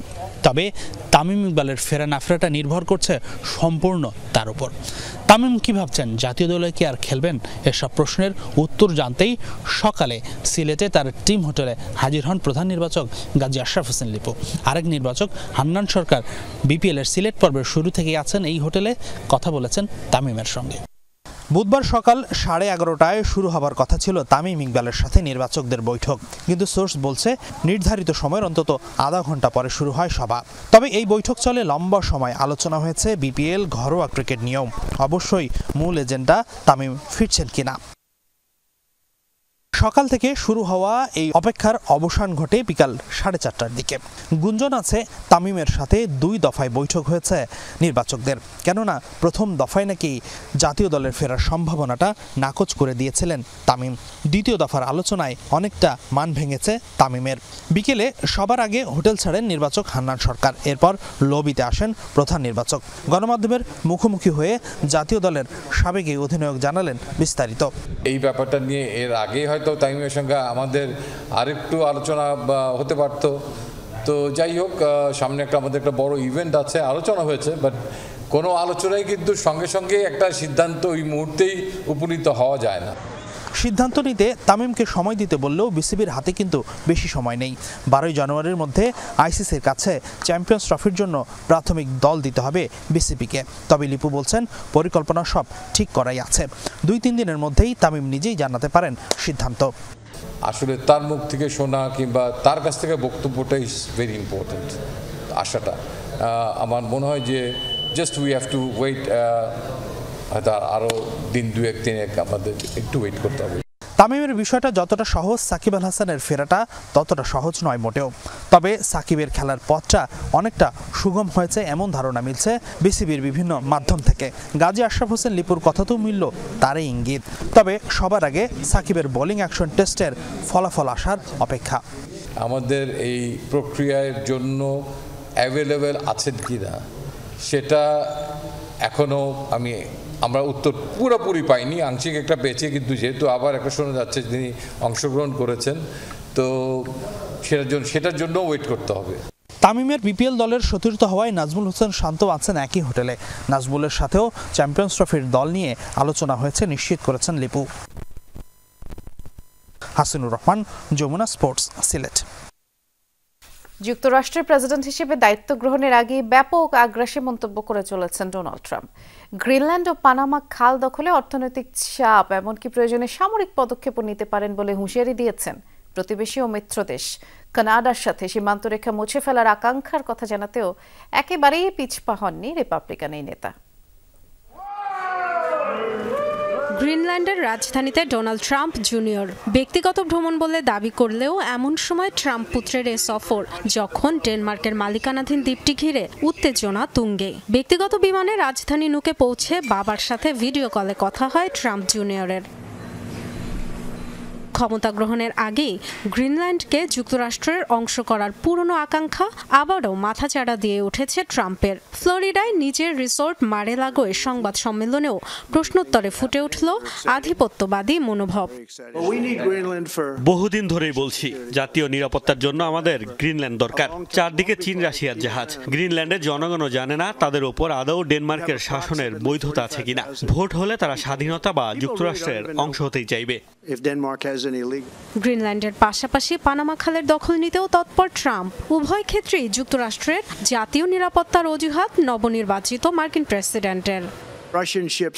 তবে তামিম ইকবালের ফেরা না ফেরাটা নির্ভর করছে সম্পূর্ণ তার উপর। তামিম কি ভাবছেন, জাতীয় দলে কি আর খেলবেন? এসব প্রশ্নের উত্তর জানতেই সকালে সিলেটে তার টিম হোটেলে হাজির হন প্রধান নির্বাচক গাজী আশরাফ হোসেন লিপু। আরেক নির্বাচক হান্নান সরকার বিপিএলের সিলেট পর্বের শুরু থেকেই আছেন এই হোটেলে, কথা বলেছেন তামিমের সঙ্গে। বুধবার সকাল 11:30টায় শুরু হবার কথা ছিল তামিম ইকবালের সাথে নির্বাচকদের বৈঠক, কিন্তু সোর্স বলছে নির্ধারিত সময়ের অন্তত আধা ঘন্টা পরে শুরু হয় সভা। তবে এই বৈঠক চলে লম্বা সময়। আলোচনা হয়েছে বিপিএল, ঘরোয়া ক্রিকেট নিয়েও, অবশ্যই মূল এজেন্ডা তামিম ফিরছেন কিনা। সকাল থেকে শুরু হওয়া এই অপেক্ষার অবসান ঘটে বিকাল 4:30টার দিকে। গুঞ্জন আছে তামিমের সাথে 2 দফায় বৈঠক হয়েছে নির্বাচকদের, কেননা প্রথম দফায় নাকি জাতীয় দলের ফেরার সম্ভাবনাটা নাকচ করে দিয়েছিলেন তামিম। দ্বিতীয় দফার আলোচনায় অনেকটা মান ভেঙেছে তামিমের। বিকেলে সবার আগে হোটেল ছাড়েন নির্বাচক হান্নান সরকার, এরপর লবিতে আসেন প্রধান নির্বাচক। গণমাধ্যমের মুখোমুখি হয়ে জাতীয় দলের সাবেক অধিনায়ক জানালেন বিস্তারিত। এই ব্যাপারটা নিয়ে এর আগে হয়তো তামিমের সঙ্গে আমাদের আরেকটু আলোচনা হতে পারত। তো যাই হোক, সামনে আমাদের একটা বড় ইভেন্ট আছে, আলোচনা হয়েছে, বাট কোনো আলোচনায় কিন্তু সঙ্গে সঙ্গে একটা সিদ্ধান্ত ওই মুহূর্তেই উপনীত হওয়া যায় না। সিদ্ধান্ত নিতে তামিমকে সময় দিতে বললেও বিসিবির হাতে কিন্তু বেশি সময় নেই। 12 জানুয়ারির মধ্যে আইসিসির কাছে চ্যাম্পিয়ন্স ট্রফির জন্য প্রাথমিক দল দিতে হবে বিসিবিকে। তবে লিপু বলছেন, পরিকল্পনা সব ঠিক করাই আছে। 2-3 দিনের মধ্যেই তামিম নিজেই জানাতে পারেন সিদ্ধান্ত। আসলে তার মুখ থেকে শোনা কিংবা তার কাছ থেকে বক্তব্যটা ইজ ভেরি ইম্পর্টেন্ট। আশাটা আমার মনে হয় যে just we have to wait, হয়তো আরও দিন 2-1 আমাদের একটু ওয়েট করতে হবে। তামিমের বিষয়টা যতটা সহজ, সাকিব আল হাসানের ফেরাটা ততটা সহজ নয় মোটেও। তবে সাকিবের খেলার পথটা অনেকটা সুগম হয়েছে এমন ধারণা মিলছে বিসিবির বিভিন্ন মাধ্যম থেকে। গাজী আশরাফ হোসেন লিপুর কথাতেও মিলল তারই ইঙ্গিত। তবে সবার আগে সাকিবের বোলিং অ্যাকশন টেস্টের ফলাফল আসার অপেক্ষা। আমাদের এই প্রক্রিয়ার জন্য অ্যাভেলেবেল আছেন কি না সেটা এখনও আমরা উত্তর পুরোপুরি পাইনি, আংশিক একটা পেয়েছি, কিন্তু যেহেতু আবার একটা শোনা যাচ্ছে তিনি অংশগ্রহণ করেছেন, তো সেটার জন্য ওয়েট করতে হবে। তামিমের বিপিএল দলের সতীর্থ হওয়ায় নাজমুল হোসেন শান্ত আছেন একই হোটেলে। নাজমুলের সাথেও চ্যাম্পিয়ন্স ট্রফির দল নিয়ে আলোচনা হয়েছে নিশ্চিত করেছেন লিপু। হাসিনুর রহমান, যমুনা স্পোর্টস, সিলেট। যুক্তরাষ্ট্রের প্রেসিডেন্ট হিসেবে দায়িত্ব গ্রহণের আগে ব্যাপক আগ্রাসী মন্তব্য করে চলেছেন ডোনাল্ড ট্রাম্প। গ্রিনল্যান্ড ও পানামা খাল দখলে অর্থনৈতিক চাপ, এমনকি প্রয়োজনে সামরিক পদক্ষেপও নিতে পারেন বলে হুঁশিয়ারি দিয়েছেন। প্রতিবেশী ও মিত্র দেশ কানাডার সাথে সীমান্ত রেখা মুছে ফেলার আকাঙ্ক্ষার কথা জানাতেও একেবারেই পিছপা হননি রিপাবলিকান এই নেতা। গ্রিনল্যান্ডের রাজধানীতে ডোনাল্ড ট্রাম্প জুনিয়র ব্যক্তিগত ভ্রমণ বলে দাবি করলেও এমন সময় ট্রাম্প পুত্রের এ সফর, যখন ডেনমার্কের মালিকানাধীন দ্বীপটি ঘিরে উত্তেজনা তুঙ্গে। ব্যক্তিগত বিমানে রাজধানী নুকে পৌঁছে বাবার সাথে ভিডিও কলে কথা হয় ট্রাম্প জুনিয়রের। ক্ষমতা গ্রহণের আগেই গ্রিনল্যান্ডকে যুক্তরাষ্ট্রের অংশ করার পুরনো আকাঙ্ক্ষা আবারও মাথাচাড়া দিয়ে উঠেছে ট্রাম্পের। ফ্লোরিডায় নিজের রিসোর্ট মারে-লাগোয় সংবাদ সম্মেলনেও প্রশ্নোত্তরে ফুটে উঠল আধিপত্যবাদী মনোভাব। বহুদিন ধরেই বলছি, জাতীয় নিরাপত্তার জন্য আমাদের গ্রিনল্যান্ড দরকার। চারদিকে চীন রাশিয়ার জাহাজ। গ্রিনল্যান্ডের জনগণও জানে না তাদের ওপর আদৌ ডেনমার্কের শাসনের বৈধতা আছে কিনা। ভোট হলে তারা স্বাধীনতা বা যুক্তরাষ্ট্রের অংশ হতেই চাইবে। গ্রিনল্যান্ডের পাশাপাশি পানামা খালের দখল নিতেও তৎপর ট্রাম্প। উভয় ক্ষেত্রেই যুক্তরাষ্ট্রের জাতীয় নিরাপত্তার অজুহাত নবনির্বাচিত মার্কিন প্রেসিডেন্টের।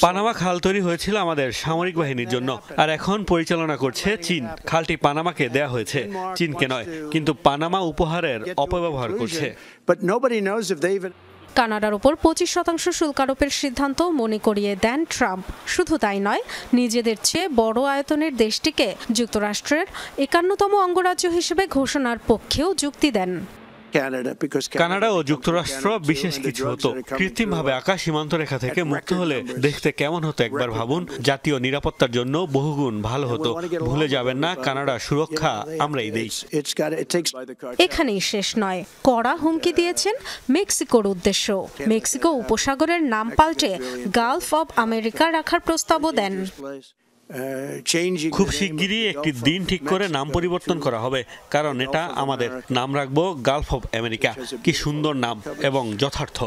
পানামা খাল তৈরি হয়েছিল আমাদের সামরিক বাহিনীর জন্য, আর এখন পরিচালনা করছে চীন। খালটি পানামাকে দেয়া হয়েছে, চীনকে নয়, কিন্তু পানামা উপহারের অপব্যবহার করছে। কানাডার উপর 25% শুল্ক আরোপের সিদ্ধান্ত মনে করিয়ে দেন ট্রাম্প। শুধু তাই নয়, নিজেদের চেয়ে বড় আয়তনের দেশটিকে যুক্তরাষ্ট্রের 51তম অঙ্গরাজ্য হিসেবে ঘোষণার পক্ষেও যুক্তি দেন। কানাডা ও যুক্তরাষ্ট্র বিশেষ কিছু হতো। কৃত্রিমভাবে আকাশ সীমান্ত রেখা থেকে মুক্ত হলে দেখতে কেমন হতো একবার ভাবুন। জাতীয় নিরাপত্তার জন্য বহুগুণ ভালো হতো। ভুলে যাবেন না, কানাডার সুরক্ষা আমরাই দেই। এখানেই শেষ নয়, কড়া হুমকি দিয়েছেন মেক্সিকোর উদ্দেশ্য। মেক্সিকো উপসাগরের নাম পাল্টে গালফ অব আমেরিকা রাখার প্রস্তাবও দেন। খুব শিগগিরই একটি দিন ঠিক করে নাম পরিবর্তন করা হবে, কারণ এটা আমাদের। নাম রাখবো গালফ অব আমেরিকা। কি সুন্দর নাম এবং যথার্থ।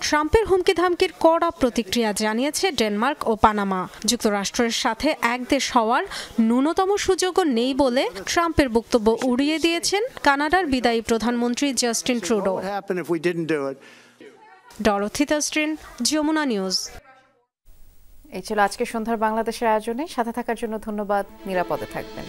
ট্রাম্পের হুমকি ধামকির কড়া প্রতিক্রিয়া জানিয়েছে ডেনমার্ক ও পানামা। যুক্তরাষ্ট্রের সাথে এক দেশ হওয়ার ন্যূনতম সুযোগও নেই বলে ট্রাম্পের বক্তব্য উড়িয়ে দিয়েছেন কানাডার বিদায়ী প্রধানমন্ত্রী জাস্টিন ট্রুডো। ডরথি তাস্ট্রিন, যমুনা নিউজ। এই ছিল আজকে সন্ধ্যার বাংলাদেশের আয়োজনে। সাথে থাকার জন্য ধন্যবাদ। নিরাপদে থাকবেন।